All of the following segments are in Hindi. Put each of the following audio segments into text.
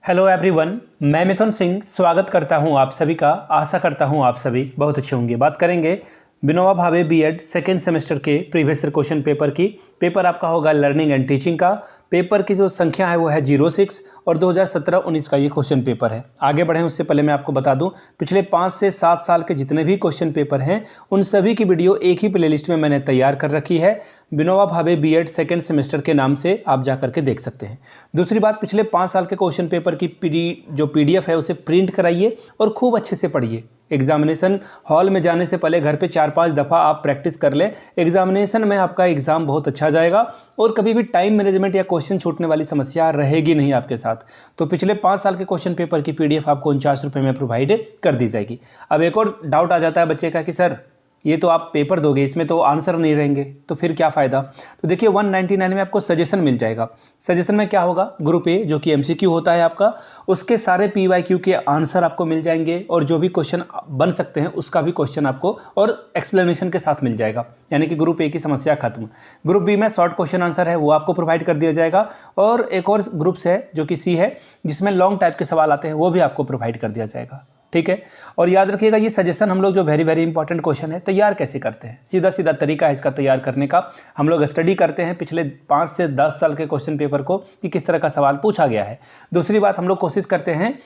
हेलो एवरीवन, मैं मिथुन सिंह स्वागत करता हूं आप सभी का। आशा करता हूं आप सभी बहुत अच्छे होंगे। बात करेंगे Vinoba Bhave BEd second semester के प्रीवियस ईयर क्वेश्चन पेपर की। पेपर आपका होगा लर्निंग एंड टीचिंग का। पेपर की जो संख्या है वो है 06 और 2017-19 का ये क्वेश्चन पेपर है। आगे बढ़ें उससे पहले मैं आपको बता दूं, पिछले 5 से 7 साल के जितने भी क्वेश्चन पेपर हैं उन सभी की वीडियो एक ही प्लेलिस्ट में मैंने तैयार कर रखी है। Vinoba Bhave BEd second semester के नाम से आप जा करके देख सकते हैं। दूसरी बात, पिछले 5 साल के क्वेश्चन पेपर की जो पीडीएफ है उसे प्रिंट कराइए और खूब अच्छे से पढ़िए। एग्जामिनेशन हॉल में जाने से पहले घर पे 4-5 दफ़ा आप प्रैक्टिस कर लें। एग्जामिनेशन में आपका एग्ज़ाम बहुत अच्छा जाएगा और कभी भी टाइम मैनेजमेंट या क्वेश्चन छूटने वाली समस्या रहेगी नहीं आपके साथ। तो पिछले 5 साल के क्वेश्चन पेपर की पीडीएफ आपको 49 रुपये में प्रोवाइड कर दी जाएगी। अब एक और डाउट आ जाता है बच्चे का कि सर ये तो आप पेपर दोगे, इसमें तो आंसर नहीं रहेंगे, तो फिर क्या फ़ायदा। तो देखिए 199 में आपको सजेशन मिल जाएगा। सजेशन में क्या होगा, ग्रुप ए जो कि एमसीक्यू होता है आपका, उसके सारे पीवाईक्यू के आंसर आपको मिल जाएंगे और जो भी क्वेश्चन बन सकते हैं उसका भी क्वेश्चन आपको और एक्सप्लेनेशन के साथ मिल जाएगा। यानी कि ग्रुप ए की समस्या खत्म। ग्रुप बी में शॉर्ट क्वेश्चन आंसर है वो आपको प्रोवाइड कर दिया जाएगा और एक और ग्रुप्स है जो कि सी है जिसमें लॉन्ग टाइप के सवाल आते हैं वो भी आपको प्रोवाइड कर दिया जाएगा। ठीक है, और याद रखिएगा ये सजेशन हम लोग जो वेरी इंपॉर्टेंट क्वेश्चन है तैयार कैसे करते हैं, सीधा सीधा तरीका है इसका तैयार करने का। हम लोग स्टडी करते हैं पिछले 5 से 10 साल के क्वेश्चन पेपर को कि किस तरह का सवाल पूछा गया है। दूसरी बात, हम लोग कोशिश करते हैं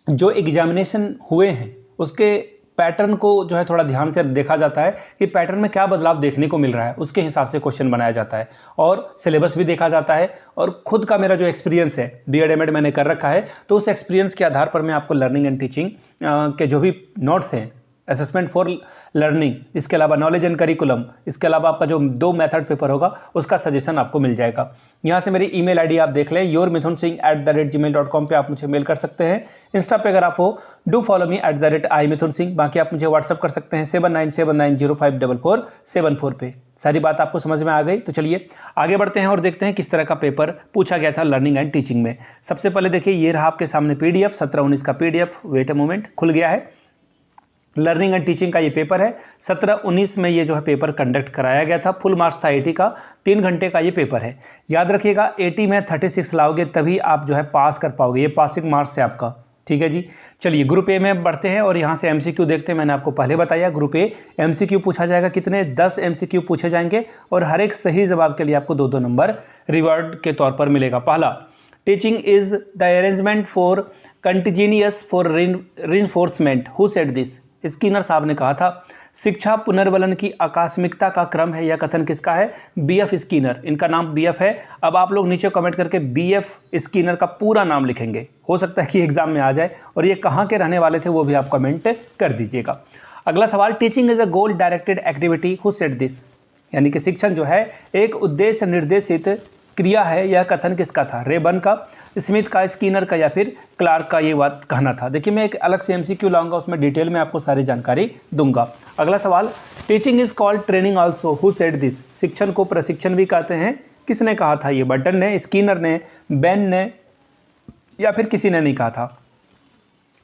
जो एग्जामिनेशन हुए हैं उसके पैटर्न को जो है थोड़ा ध्यान से देखा जाता है कि पैटर्न में क्या बदलाव देखने को मिल रहा है, उसके हिसाब से क्वेश्चन बनाया जाता है और सिलेबस भी देखा जाता है। और खुद का मेरा जो एक्सपीरियंस है, बीएड एमएड मैंने कर रखा है, तो उस एक्सपीरियंस के आधार पर मैं आपको लर्निंग एंड टीचिंग के जो भी नोट्स हैं, असेसमेंट फॉर लर्निंग, इसके अलावा नॉलेज एंड करिकुलम, इसके अलावा आपका जो 2 मेथड पेपर होगा उसका सजेशन आपको मिल जाएगा। यहाँ से मेरी ईमेल आईडी आप देख लें, yourmithunsingh@gmail.com पे आप मुझे मेल कर सकते हैं। इंस्टा पे अगर आप हो डू फॉलो मी @iMithunSingh। बाकी आप मुझे व्हाट्सअप कर सकते हैं 7979054474 पे। सारी बात आपको समझ में आ गई, तो चलिए आगे बढ़ते हैं और देखते हैं किस तरह का पेपर पूछा गया था लर्निंग एंड टीचिंग में। सबसे पहले देखिए ये रहा आपके सामने पीडीएफ 17-19 का पीडीएफ। वेट अ मोमेंट, खुल गया है। लर्निंग एंड टीचिंग का ये पेपर है। 17-19 में ये जो है पेपर कंडक्ट कराया गया था। फुल मार्क्स था 80 का, 3 घंटे का ये पेपर है। याद रखिएगा 80 में 36 लाओगे तभी आप जो है पास कर पाओगे, ये पासिंग मार्क्स है आपका। ठीक है जी, चलिए ग्रुप ए में बढ़ते हैं और यहाँ से एमसीक्यू देखते हैं। मैंने आपको पहले बताया ग्रुप ए एमसीक्यू पूछा जाएगा, कितने 10 एमसीक्यू पूछे जाएंगे और हर एक सही जवाब के लिए आपको 2-2 नंबर रिवार्ड के तौर पर मिलेगा। पहला, teaching is the arrangement for continuous for reinforcement, who said this. Skinner साहब ने कहा था। शिक्षा पुनर्वलन की आकस्मिकता का क्रम है, यह कथन किसका है, बीएफ स्किनर। इनका नाम बीएफ है। अब आप लोग नीचे कमेंट करके बीएफ स्किनर का पूरा नाम लिखेंगे, हो सकता है कि एग्जाम में आ जाए, और ये कहाँ के रहने वाले थे वो भी आप कमेंट कर दीजिएगा। अगला सवाल, teaching is a goal directed activity, who said this. यानी कि शिक्षण जो है एक उद्देश्य निर्देशित क्रिया है, यह कथन किसका था, रेबन का, स्मिथ का, स्किनर का या फिर क्लार्क का ये बात कहना था। देखिए मैं एक अलग से एमसीक्यू लाऊंगा, उसमें डिटेल में आपको सारी जानकारी दूंगा। अगला सवाल, teaching is called training also, who said this. शिक्षण को प्रशिक्षण भी कहते हैं, किसने कहा था, ये बर्टन ने, स्किनर ने, बेन ने या फिर किसी ने नहीं कहा था।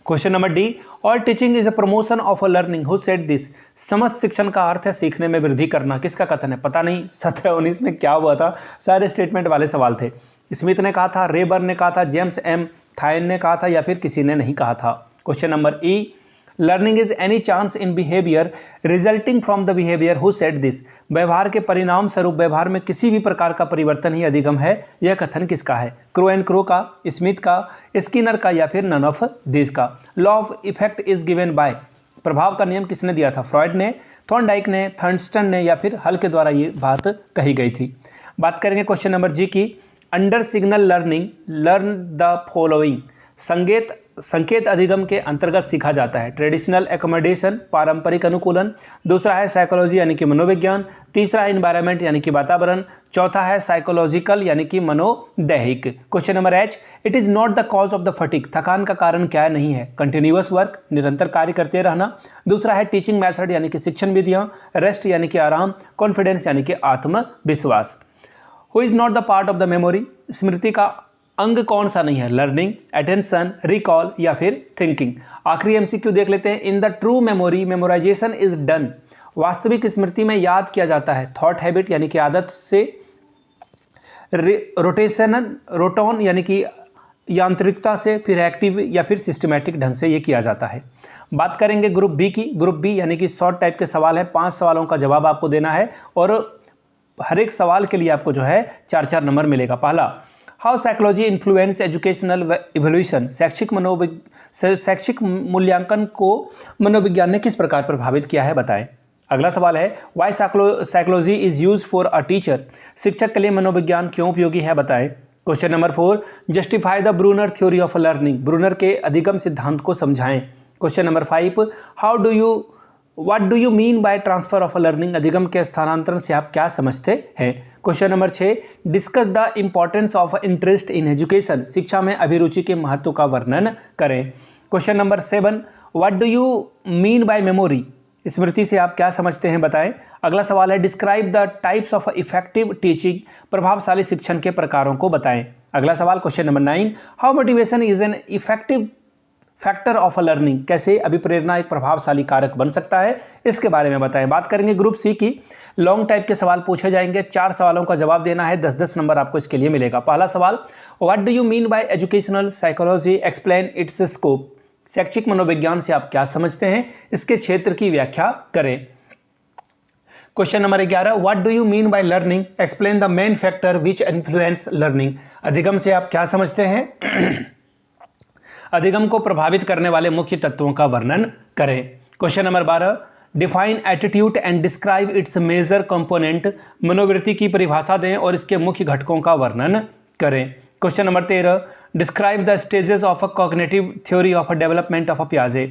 Question number D, all teaching is a promotion of a learning, who said this. समस्त शिक्षण का अर्थ है सीखने में वृद्धि करना, किसका कथन है, पता नहीं। 17-19 में क्या हुआ था, सारे स्टेटमेंट वाले सवाल थे। स्मिथ ने कहा था, रेबर ने कहा था, जेम्स एम थायन ने कहा था या फिर किसी ने नहीं कहा था। Question number E, learning is any chance in behaviour resulting from the behaviour, who said this. व्यवहार के परिणाम स्वरूप व्यवहार में किसी भी प्रकार का परिवर्तन ही अधिगम है, यह कथन किसका है, क्रो एंड क्रो का, स्मिथ का, स्किनर का या फिर नन ऑफ दिस का। Law of effect is given by, प्रभाव का नियम किसने दिया था, फ्रॉइड ने, थॉर्नडाइक ने, थर्नस्टन ने या फिर हल के द्वारा ये बात कही गई थी। बात करेंगे क्वेश्चन नंबर जी की। Under signal learning learn the following. संकेत अधिगम के अंतर्गत सीखा जाता है, ट्रेडिशनल एकोमोडेशन, पारंपरिक अनुकूलन। दूसरा है साइकोलॉजी यानी कि मनोविज्ञान। तीसरा है इन्वायरमेंट यानी कि वातावरण। चौथा है साइकोलॉजिकल यानी कि मनोदैहिक। Question number H, it is not the cause of the fatigue. थकान का कारण क्या नहीं है, कंटिन्यूअस वर्क, निरंतर कार्य करते रहना। दूसरा है टीचिंग मेथड यानी कि शिक्षण विधियाँ। रेस्ट यानी कि आराम। कॉन्फिडेंस यानी कि आत्मविश्वास। Who is not the part of the memory, स्मृति का अंग कौन सा नहीं है, लर्निंग, अटेंशन, रिकॉल या फिर थिंकिंग। आखिरी एमसीक्यू देख लेते हैं। In the true memory memorisation is done. वास्तविक स्मृति में याद किया जाता है थॉट हैबिट यानी कि आदत से, रोटेशन रोटोन यानी कि यांत्रिकता से, फिर एक्टिव या फिर सिस्टमेटिक ढंग से ये किया जाता है। बात करेंगे ग्रुप बी की। ग्रुप बी यानी कि शॉर्ट टाइप के सवाल है, 5 सवालों का जवाब आपको देना है और हर एक सवाल के लिए आपको जो है 4-4 नंबर मिलेगा। पहला, how psychology influence educational evolution, शैक्षिक मूल्यांकन को मनोविज्ञान ने किस प्रकार प्रभावित किया है, बताएं। अगला सवाल है, why psychology is used for a teacher, शिक्षक के लिए मनोविज्ञान क्यों उपयोगी है, बताएं। Question number 4, justify the Bruner theory of learning, Bruner के अधिगम सिद्धांत को समझाएं। Question number 5, what do you mean by transfer of learning, अधिगम के स्थानांतरण से आप क्या समझते हैं। Question number 6, discuss the importance of interest in education, शिक्षा में अभिरुचि के महत्व का वर्णन करें। Question number 7, what do you mean by memory, स्मृति से आप क्या समझते हैं, बताएं। अगला सवाल है, describe the types of effective teaching, प्रभावशाली शिक्षण के प्रकारों को बताएं। अगला सवाल question number 9, how motivation is an effective factor of a learning, कैसे अभिप्रेरणा एक प्रभावशाली कारक बन सकता है, इसके बारे में बताएं। बात करेंगे ग्रुप सी की। लॉन्ग टाइप के सवाल पूछे जाएंगे, 4 सवालों का जवाब देना है, 10-10 नंबर आपको इसके लिए मिलेगा। पहला सवाल, what do you mean bye educational psychology, explain it's scope, शैक्षिक मनोविज्ञान से आप क्या समझते हैं, इसके क्षेत्र की व्याख्या करें। Question number 11, what do you mean by learning, explain the main factor which influence learning, अधिगम से आप क्या समझते हैं, अधिगम को प्रभावित करने वाले मुख्य तत्वों का वर्णन करें। Question number 12, define attitude and describe its major component, मनोवृत्ति की परिभाषा दें और इसके मुख्य घटकों का वर्णन करें। Question number 13, describe the stages of a cognitive theory of a development of a पियाजे,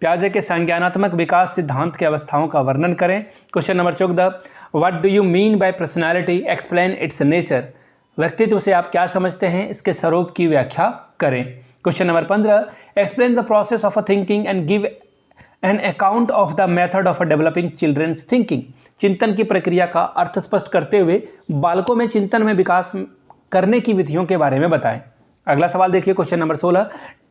पियाजे के संज्ञानात्मक विकास सिद्धांत के अवस्थाओं का वर्णन करें। Question number 14, what do you mean bye personality, explain it's nature, व्यक्तित्व से आप क्या समझते हैं, इसके स्वरूप की व्याख्या करें। Question number 15, explain the process of a thinking and give an account of the method of developing childrens thinking, चिंतन की प्रक्रिया का अर्थ स्पष्ट करते हुए बालकों में चिंतन में विकास करने की विधियों के बारे में बताएं। अगला सवाल देखिए question number 16,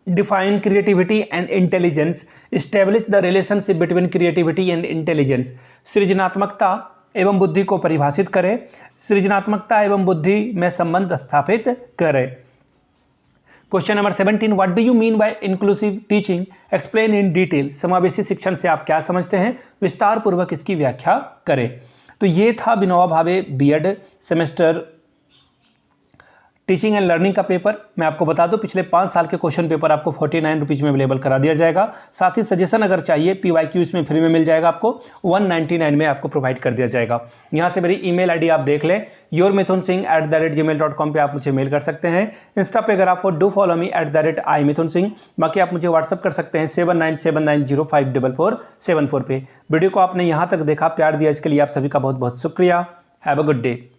define creativity and intelligence, establish the relationship between creativity and intelligence, सृजनात्मकता एवं बुद्धि को परिभाषित करें, सृजनात्मकता एवं बुद्धि में संबंध स्थापित करें। Question number 17, what do you mean bye inclusive teaching, explain in detail, समावेशी शिक्षण से आप क्या समझते हैं, विस्तार पूर्वक इसकी व्याख्या करें। तो ये था Vinoba Bhave BEd semester teaching and learning का पेपर। मैं आपको बता दूं पिछले 5 साल के क्वेश्चन पेपर आपको 49 रुपीज़ में अवेलेबल करा दिया जाएगा। साथ ही सजेशन अगर चाहिए PYQ इसमें फ्री में मिल जाएगा, आपको 199 में आपको प्रोवाइड कर दिया जाएगा। यहाँ से मेरी email ID आप देख लें, yourmithunsingh@gmail.com पे आप मुझे मेल कर सकते हैं। इंस्टा पे अगर आप डू फॉलो मी @imithunsingh, बाकी आप मुझे व्हाट्सअप कर सकते हैं 7979054474 पे। वीडियो को आपने यहाँ तक देखा, प्यार दिया, इसके लिए आप सभी का बहुत बहुत शुक्रिया। Have a good day.